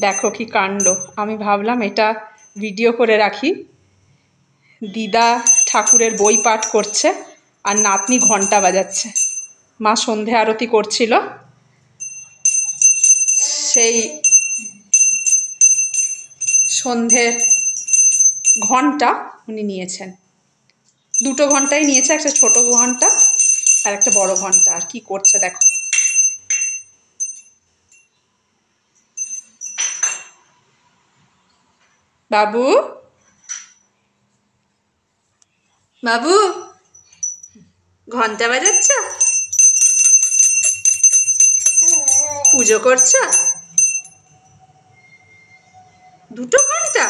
দেখো কি কাণ্ড, আমি ভাবলাম এটা ভিডিও করে রাখি। দিদা ঠাকুরের বই পাঠ করছে আর নাতনি ঘন্টা বাজাচ্ছে। মা সন্ধে আরতি করছিল, সেই সন্ধ্যের ঘন্টা উনি নিয়েছেন। দুটো ঘন্টাই নিয়েছে, একটা ছোট ঘন্টা আর একটা বড় ঘন্টা। আর কি করছে দেখো। বাবু, বাবু, ঘন্টা বাজাচ্ছ? পুজো করছ? দুটো ঘন্টা?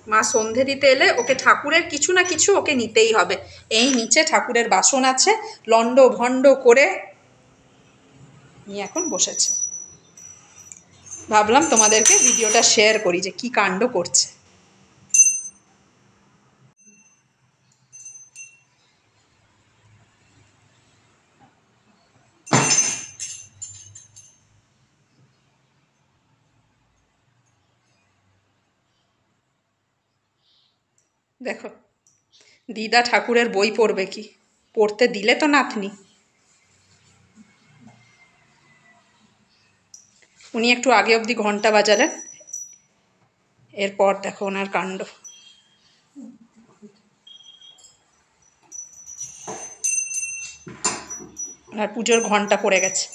মা সন্ধে দিতে এলে ওকে ঠাকুরের কিছু না কিছু ওকে নিতেই হবে। এই নিচে ঠাকুরের বাসন আছে, লন্ড ভন্ড করে নিয়ে এখন বসেছে। ভাবলাম তোমাদেরকে ভিডিওটা শেয়ার করি যে কি কাণ্ড করছে। দেখো, দিদা ঠাকুরের বই পড়বে কি, পড়তে দিলে তো নাতনি। উনি একটু আগে অবধি ঘন্টা বাজালেন, এরপর দেখো ওনার কাণ্ড। আর পুজোর ঘন্টা পড়ে গেছে।